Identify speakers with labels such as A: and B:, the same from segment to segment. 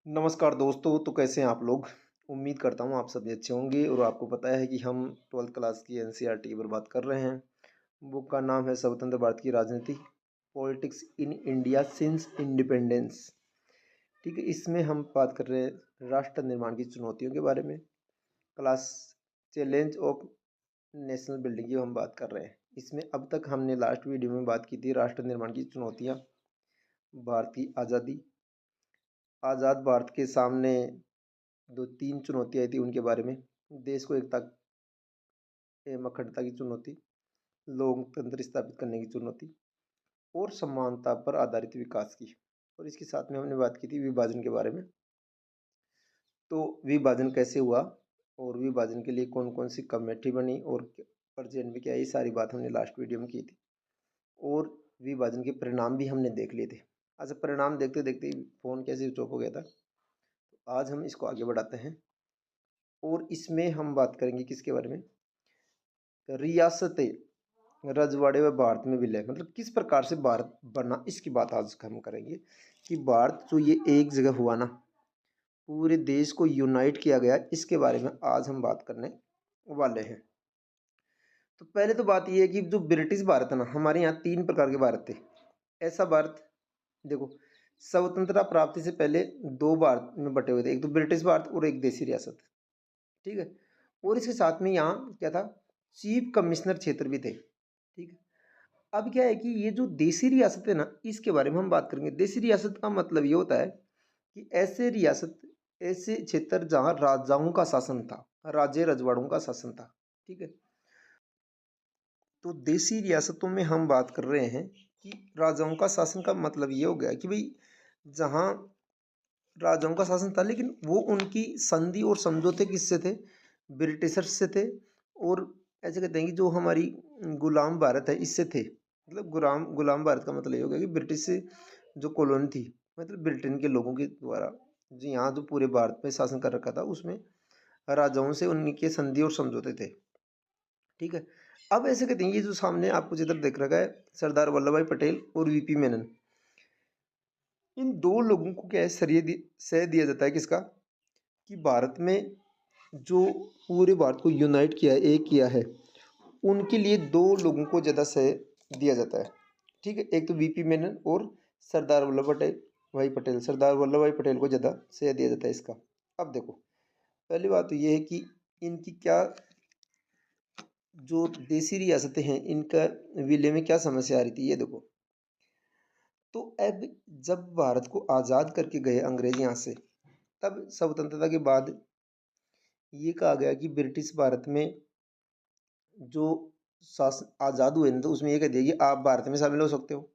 A: नमस्कार दोस्तों, तो कैसे हैं आप लोग? उम्मीद करता हूँ आप सभी अच्छे होंगे और आपको पता है कि हम 12th क्लास की एनसीईआरटी पर बात कर रहे हैं। बुक का नाम है स्वतंत्र भारत की राजनीति, politics in India since independence. ठीक है, इसमें हम बात कर रहे हैं राष्ट्र निर्माण की चुनौतियों के बारे में। Class challenge of national building की हम बात कर रहे हैं। इसमें अब तक हमने लास्ट वीडियो में बात की थी राष्ट्र निर्माण की चुनौतियाँ, भारत की आज़ादी, आज़ाद भारत के सामने दो तीन चुनौतियाँ आई थी उनके बारे में। देश को एकता एवं अखंडता की चुनौती, लोकतंत्र स्थापित करने की चुनौती और समानता पर आधारित विकास की। और इसके साथ में हमने बात की थी विभाजन के बारे में। तो विभाजन कैसे हुआ और विभाजन के लिए कौन कौन सी कमेटी बनी और प्रेजेंट में क्या है, ये सारी बात हमने लास्ट वीडियो में की थी। और विभाजन के परिणाम भी हमने देख लिए थे। अच्छा, परिणाम देखते देखते ही फ़ोन कैसे स्विच ऑफ हो गया था। तो आज हम इसको आगे बढ़ाते हैं और इसमें हम बात करेंगे किसके बारे में, रियासतें रजवाड़े व भारत में विलय, मतलब किस प्रकार से भारत बना, इसकी बात आज हम करेंगे कि भारत जो ये एक जगह हुआ ना, पूरे देश को यूनाइट किया गया, इसके बारे में आज हम बात करने वाले हैं। तो पहले तो बात ये है कि जो ब्रिटिश भारत है ना, हमारे यहाँ तीन प्रकार के भारत थे। ऐसा भारत, देखो, स्वतंत्रता प्राप्ति से पहले दो भारत में बटे हुए थे, एक तो ब्रिटिश भारत और एक देसी रियासत। ठीक है, और इसके साथ में यहाँ क्या था, चीफ कमिश्नर क्षेत्र भी थे। ठीक है, अब क्या है कि ये जो देसी रियासत है ना, इसके बारे में हम बात करेंगे। देसी रियासत का मतलब ये होता है कि ऐसे रियासत, ऐसे क्षेत्र जहाँ राजाओं का शासन था, राजे रजवाड़ों का शासन था। ठीक है, तो देसी रियासतों में हम बात कर रहे हैं कि राजाओं का शासन का मतलब ये हो गया कि भाई जहाँ राजाओं का शासन था, लेकिन वो उनकी संधि और समझौते किससे थे, ब्रिटिशर्स से थे। और ऐसे कहते हैं कि जो हमारी गुलाम भारत है इससे थे। मतलब गुलाम गुलाम भारत का मतलब ये हो गया कि ब्रिटिश से जो कॉलोनी थी, मतलब ब्रिटेन के लोगों के द्वारा जो यहाँ जो पूरे भारत में शासन कर रखा था, उसमें राजाओं से उनके संधि और समझौते थे। ठीक है, अब ऐसे कहते हैं, ये जो सामने आपको चित्र देख रखा है, सरदार वल्लभ भाई पटेल और वीपी मेनन, इन दो लोगों को क्या है, श्रेय दिया जाता है किसका, कि भारत में जो पूरे भारत को यूनाइट किया है, एक किया है, उनके लिए दो लोगों को ज़्यादा श्रेय दिया जाता है। ठीक है, एक तो वीपी मेनन और सरदार वल्लभ पटेल भाई पटेल, सरदार वल्लभ भाई पटेल को ज़्यादा श्रेय दिया जाता है इसका। अब देखो, पहली बात तो ये है कि इनकी क्या, जो देसी रियासतें हैं, इनका विलय में क्या समस्या आ रही थी, ये देखो। तो अब जब भारत को आज़ाद करके गए अंग्रेज यहाँ से, तब स्वतंत्रता के बाद ये कहा गया कि ब्रिटिश भारत में जो शासन आज़ाद हुए ना, तो उसमें ये कह दिया कि आप भारत में शामिल हो सकते हो,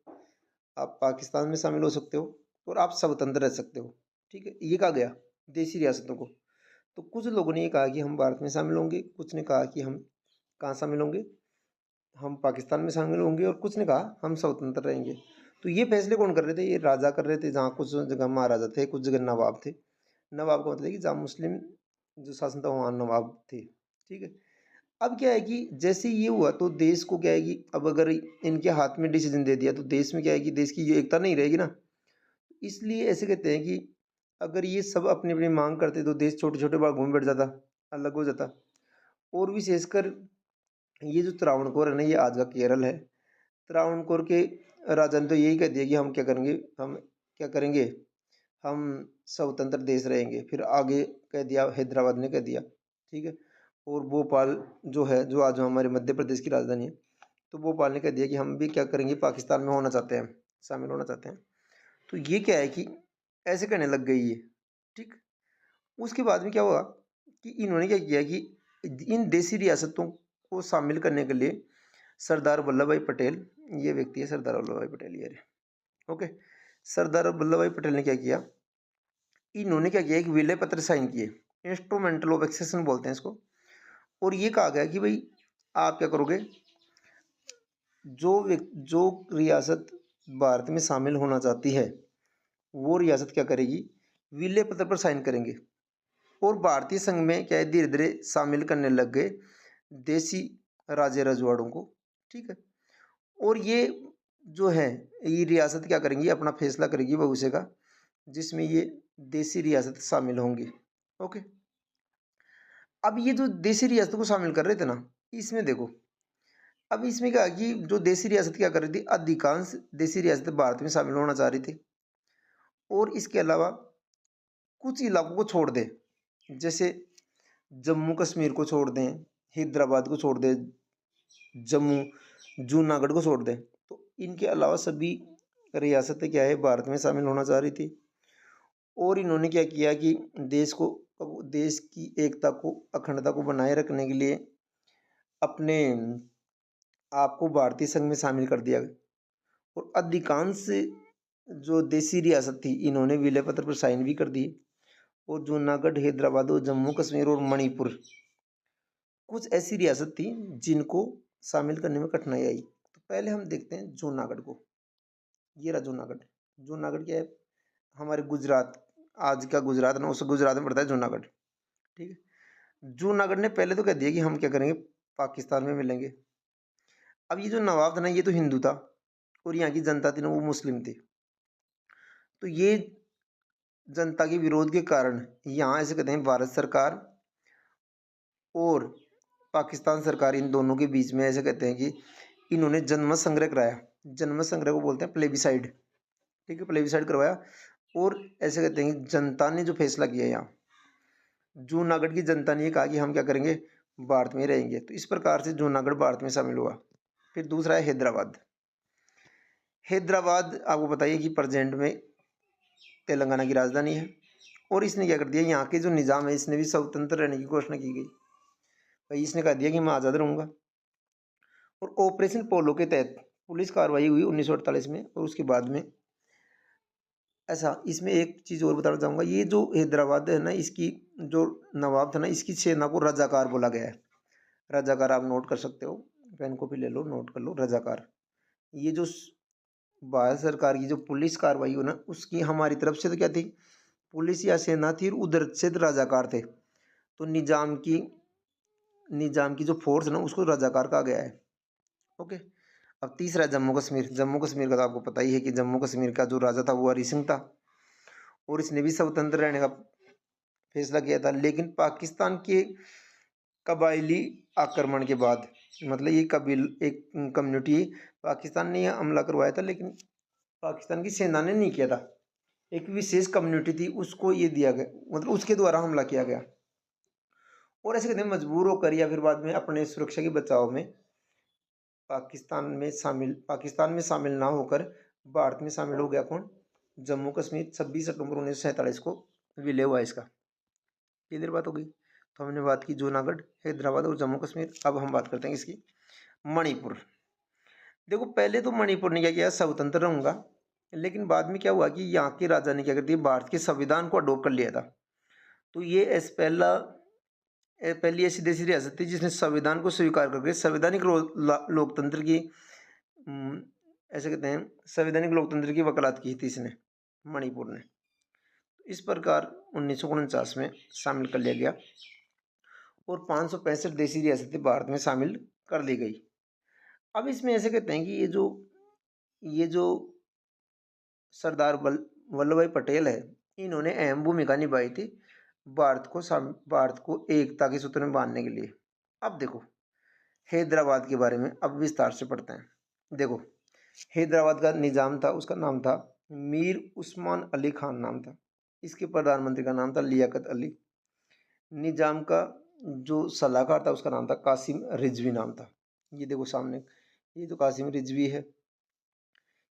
A: आप पाकिस्तान में शामिल हो सकते हो और आप स्वतंत्र रह सकते हो। ठीक है, ये कहा गया देसी रियासतों को। तो कुछ लोगों ने ये कहा कि हम भारत में शामिल होंगे, कुछ ने कहा कि हम कहाँ शामिल होंगे, हम पाकिस्तान में शामिल होंगे, और कुछ ने कहा हम स्वतंत्र रहेंगे। तो ये फैसले कौन कर रहे थे, ये राजा कर रहे थे। जहाँ कुछ जगह महाराजा थे, कुछ जगह नवाब थे। नवाब का मतलब है कि जहाँ मुस्लिम जो शासन था वहाँ नवाब थे। ठीक है, अब क्या है कि जैसे ये हुआ तो देश को क्या है कि अब अगर इनके हाथ में डिसीजन दे दिया तो देश में क्या है कि देश की ये एकता नहीं रहेगी ना। इसलिए ऐसे कहते हैं कि अगर ये सब अपनी अपनी मांग करते तो देश छोटे छोटे भागों में बढ़ जाता, अलग हो जाता। और विशेषकर ये जो त्रावणकोर है ना, ये आज का केरल है। त्रावणकोर के राजा ने तो यही कह दिया कि हम क्या करेंगे, हम क्या करेंगे, हम स्वतंत्र देश रहेंगे। फिर आगे कह दिया, हैदराबाद ने कह दिया। ठीक है, और भोपाल जो है, जो आज हमारे मध्य प्रदेश की राजधानी है, तो भोपाल ने कह दिया कि हम भी क्या करेंगे, पाकिस्तान में होना चाहते हैं, शामिल होना चाहते हैं। तो ये क्या है कि ऐसे कहने लग गई ये। ठीक, उसके बाद में क्या हुआ कि इन्होंने क्या किया कि इन देसी रियासतों को शामिल करने के लिए सरदार वल्लभ भाई पटेल, ये व्यक्ति है सरदार वल्लभ भाई पटेल, ये रहे। ओके, सरदार वल्लभ भाई पटेल ने क्या किया, इन्होंने क्या किया, एक विलय पत्र साइन किए, इंस्ट्रूमेंटल ऑफ एक्सेशन बोलते हैं इसको। और ये कहा गया कि भाई आप क्या करोगे, जो रियासत भारत में शामिल होना चाहती है, वो रियासत क्या करेगी, विलय पत्र पर साइन करेंगे। और भारतीय संघ में क्या है, धीरे धीरे शामिल करने लग गए देसी राजे रजवाड़ों को। ठीक है, और ये जो है, ये रियासत क्या करेंगी, अपना फैसला करेगी भविष्य का, जिसमें ये देसी रियासत शामिल होंगी। ओके, अब ये जो देसी रियासतों को शामिल कर रहे थे ना, इसमें देखो, अब इसमें क्या है कि जो देसी रियासत क्या कर रही थी, अधिकांश देसी रियासतें भारत में शामिल होना चाह रही थी, और इसके अलावा कुछ इलाकों को छोड़ दें, जैसे जम्मू कश्मीर को छोड़ दें, हैदराबाद को छोड़ दें, जम्मू जूनागढ़ को छोड़ दें, तो इनके अलावा सभी रियासतें क्या है, भारत में शामिल होना चाह रही थी। और इन्होंने क्या किया कि देश की एकता को, अखंडता को बनाए रखने के लिए अपने आप को भारतीय संघ में शामिल कर दिया। और अधिकांश जो देसी रियासत थी, इन्होंने विलय पत्र पर साइन भी कर दिए। और जूनागढ़, हैदराबाद और जम्मू कश्मीर और मणिपुर कुछ ऐसी रियासत थी जिनको शामिल करने में कठिनाई आई। तो पहले हम देखते हैं जूनागढ़ को। ये रहा जूनागढ़। जूनागढ़ क्या है, हमारे गुजरात, आज का गुजरात ना, उस गुजरात में पड़ता है जूनागढ़। ठीक है, जूनागढ़ ने पहले तो कह दिया कि हम क्या करेंगे, पाकिस्तान में मिलेंगे। अब ये जो नवाब था ना, ये तो हिंदू था, और यहाँ की जनता थी ना, वो मुस्लिम थी। तो ये जनता के विरोध के कारण यहाँ ऐसे कहते हैं, भारत सरकार और पाकिस्तान सरकार, इन दोनों के बीच में ऐसे कहते हैं कि इन्होंने जनमत संग्रह कराया। जनमत संग्रह को बोलते हैं प्लेबिसाइड। ठीक है, प्लेबिसाइड करवाया, और ऐसे कहते हैं कि जनता ने जो फैसला किया, यहाँ जूनागढ़ की जनता ने कहा कि हम क्या करेंगे, भारत में रहेंगे। तो इस प्रकार से जूनागढ़ भारत में शामिल हुआ। फिर दूसरा है हैदराबाद। हैदराबाद आपको बताइए कि प्रेजेंट में तेलंगाना की राजधानी है। और इसने क्या कर दिया, यहाँ के जो निज़ाम है, इसने भी स्वतंत्र रहने की घोषणा की गई। भाई इसने कह दिया कि मैं आज़ाद रहूँगा। और ऑपरेशन पोलो के तहत पुलिस कार्रवाई हुई 1948 में। और उसके बाद में ऐसा, इसमें एक चीज़ और बताना चाहूँगा, ये जो हैदराबाद है ना, इसकी जो नवाब था ना, इसकी सेना को रजाकार बोला गया है। रजाकार आप नोट कर सकते हो, पेन कॉपी ले लो, नोट कर लो, रजाकार। ये जो भारत सरकार की जो पुलिस कार्रवाई हो ना, उसकी हमारी तरफ से तो क्या थी, पुलिस या सेना थी, और उधर से तो रजाकार थे। तो निजाम की जो फोर्स है ना, उसको रजाकार कहा गया है। ओके, अब तीसरा जम्मू कश्मीर। जम्मू कश्मीर का तो आपको पता ही है कि जम्मू कश्मीर का जो राजा था वो हरि सिंह था, और इसने भी स्वतंत्र रहने का फैसला किया था। लेकिन पाकिस्तान के कबायली आक्रमण के बाद, मतलब ये एक कम्युनिटी, पाकिस्तान ने यह हमला करवाया था, लेकिन पाकिस्तान की सेना ने नहीं किया था। एक विशेष कम्युनिटी थी, उसको ये दिया गया, मतलब उसके द्वारा हमला किया गया। और ऐसे कहते हैं मजबूर होकर या फिर बाद में अपने सुरक्षा के बचाव में पाकिस्तान में शामिल ना होकर भारत में शामिल हो गया कौन, जम्मू कश्मीर। 26 अक्टूबर 1947 को विलय हुआ इसका। क्लियर बात हो गई। तो हमने बात की जूनागढ़, हैदराबाद और जम्मू कश्मीर। अब हम बात करते हैं इसकी मणिपुर। देखो पहले तो मणिपुर ने क्या किया, स्वतंत्र रहूंगा, लेकिन बाद में क्या हुआ कि यहाँ के राजा ने क्या कर दिया, भारत के संविधान को अडोप्ट कर लिया था। तो ये पहली ऐसी देशी रियासत थी जिसने संविधान को स्वीकार करके संवैधानिक लोकतंत्र की ऐसे कहते हैं, संवैधानिक लोकतंत्र की वकालत की थी इसने, मणिपुर ने। इस प्रकार 1949 में शामिल कर लिया गया, और 565 देशी रियासतें भारत में शामिल कर ली गई। अब इसमें ऐसे कहते हैं कि ये जो सरदार वल्लभ भाई पटेल है, इन्होंने अहम भूमिका निभाई थी भारत को एकता के सूत्र में बांधने के लिए। अब देखो हैदराबाद के बारे में अब विस्तार से पढ़ते हैं। देखो हैदराबाद का निजाम था, उसका नाम था मीर उस्मान अली खान नाम था। इसके प्रधानमंत्री का नाम था लियाकत अली। निजाम का जो सलाहकार था उसका नाम था कासिम रिजवी नाम था। ये देखो सामने, ये तो कासिम रिजवी है,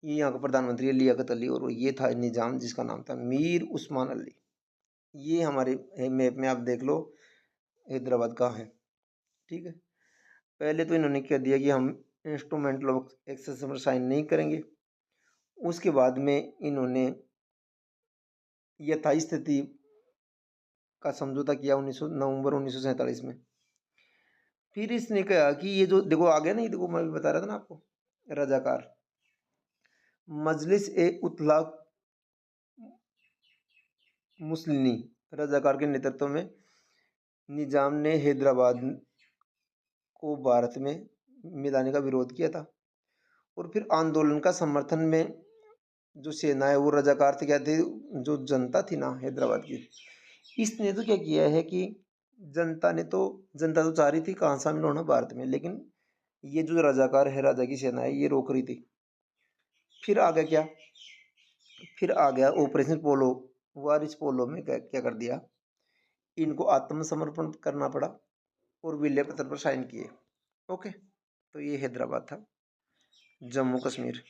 A: ये यहाँ का प्रधानमंत्री है लियाकत अली, और ये था निजाम जिसका नाम था मीर उस्मान अली। ये हमारे मैप में आप देख लो हैदराबाद कहाँ है। ठीक है, पहले तो इन्होंने कह दिया कि हम इंस्ट्रूमेंटल ऑफ एक्सेस पर साइन नहीं करेंगे। उसके बाद में इन्होंने यथास्थिति का समझौता किया 19 नवंबर 1947 में। फिर इसने कहा कि ये जो देखो आ गया ना, ये देखो मैं भी बता रहा था ना आपको, रजाकार मजलिस ए उतलाक मुस्लिनी, रजाकार के नेतृत्व में निजाम ने हैदराबाद को भारत में मिलाने का विरोध किया था। और फिर आंदोलन का समर्थन में जो सेना है वो रजाकार थे, क्या थे, जो जनता थी ना हैदराबाद की, इसने तो क्या किया है कि जनता तो चाह रही थी कहाँ शामिल होना भारत में, लेकिन ये जो रजाकार है, राजा की सेना है, ये रोक रही थी। फिर आ गया क्या, फिर आ गया ऑपरेशन पोलो। वार इस पोलो में क्या क्या कर दिया, इनको आत्मसमर्पण करना पड़ा और विलय पत्र पर साइन किए। ओके, तो ये हैदराबाद था। जम्मू कश्मीर,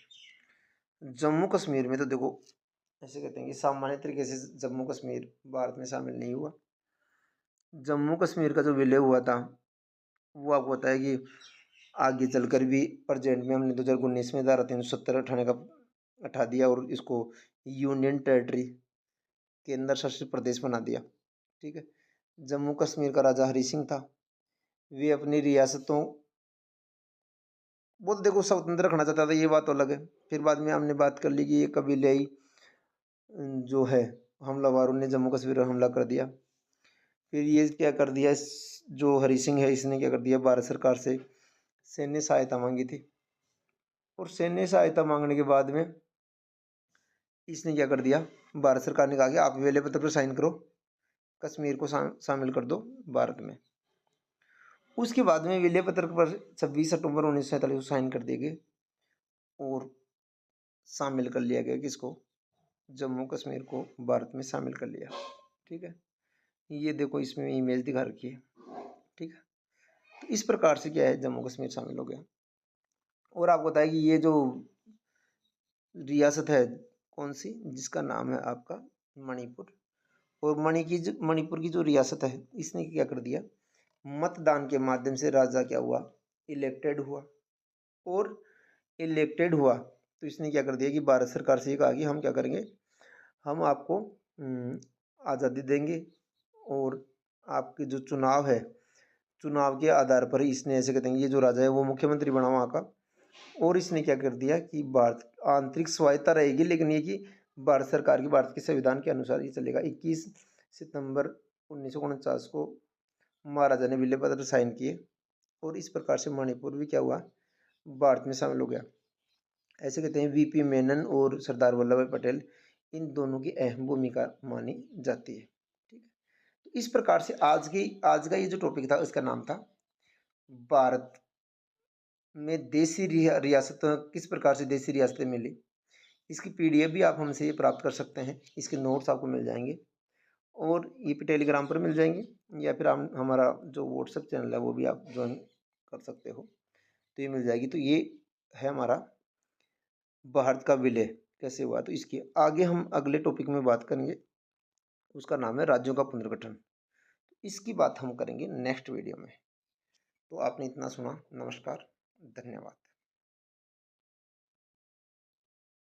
A: जम्मू कश्मीर में तो देखो ऐसे कहते हैं कि सामान्य तरीके से जम्मू कश्मीर भारत में शामिल नहीं हुआ। जम्मू कश्मीर का जो विलय हुआ था वो आपको पता है कि आगे चलकर भी प्रेजेंट में हमने 2019 में धारा 370 उठाने का हटा दिया और इसको यूनियन टेरिटरी, केंद्र शासित प्रदेश बना दिया। ठीक है, जम्मू कश्मीर का राजा हरि सिंह था। वे अपनी रियासतों, वो तो देखो स्वतंत्र रखना चाहता था, ये बात तो अलग है। फिर बाद में हमने बात कर ली कि ये कबीलाई जो है हमलावरों ने जम्मू कश्मीर पर हमला कर दिया। फिर ये क्या कर दिया, जो हरि सिंह है इसने क्या कर दिया, भारत सरकार से सैन्य सहायता मांगी थी। और सैन्य सहायता मांगने के बाद में इसने क्या कर दिया, भारत सरकार ने कहा कि आप विलय पत्र पर साइन करो, कश्मीर को शामिल कर दो भारत में। उसके बाद में विलय पत्र पर 26 अक्टूबर 1947 को साइन कर दिए गए और शामिल कर लिया गया किसको, जम्मू कश्मीर को भारत में शामिल कर लिया। ठीक है, ये देखो इसमें इमेज दिखा रखी है। ठीक है, तो इस प्रकार से क्या है, जम्मू कश्मीर शामिल हो गया। और आपको बताया कि ये जो रियासत है कौन सी, जिसका नाम है आपका मणिपुर। और मणिपुर की जो रियासत है इसने क्या कर दिया, मतदान के माध्यम से राजा क्या हुआ, इलेक्टेड हुआ। और इलेक्टेड हुआ तो इसने क्या कर दिया कि भारत सरकार से ये कहा कि हम क्या करेंगे, हम आपको आज़ादी देंगे और आपके जो चुनाव है, चुनाव के आधार पर ही इसने ऐसे कहते हैं ये जो राजा है वो मुख्यमंत्री बना वहाँ का। और इसने क्या कर दिया कि भारत आंतरिक स्वायत्ता रहेगी, लेकिन ये कि भारत सरकार की, भारत के संविधान के अनुसार ये चलेगा। 21 सितंबर 1949 को महाराजा ने विलय पत्र साइन किए और इस प्रकार से मणिपुर भी क्या हुआ, भारत में शामिल हो गया। ऐसे कहते हैं वीपी मेनन और सरदार वल्लभ भाई पटेल, इन दोनों की अहम भूमिका मानी जाती है। ठीक है, तो इस प्रकार से आज का ये जो टॉपिक था उसका नाम था भारत में देसी रियासत, किस प्रकार से देसी रियासतें मिली। इसकी पीडीएफ भी आप हमसे ये प्राप्त कर सकते हैं, इसके नोट्स आपको मिल जाएंगे और ये पे टेलीग्राम पर मिल जाएंगे, या फिर हम हमारा जो व्हाट्सएप चैनल है वो भी आप ज्वाइन कर सकते हो, तो ये मिल जाएगी। तो ये है हमारा भारत का विलय कैसे हुआ। तो इसकी आगे हम अगले टॉपिक में बात करेंगे, उसका नाम है राज्यों का पुनर्गठन। इसकी बात हम करेंगे नेक्स्ट वीडियो में। तो आपने इतना सुना, नमस्कार, धन्यवाद।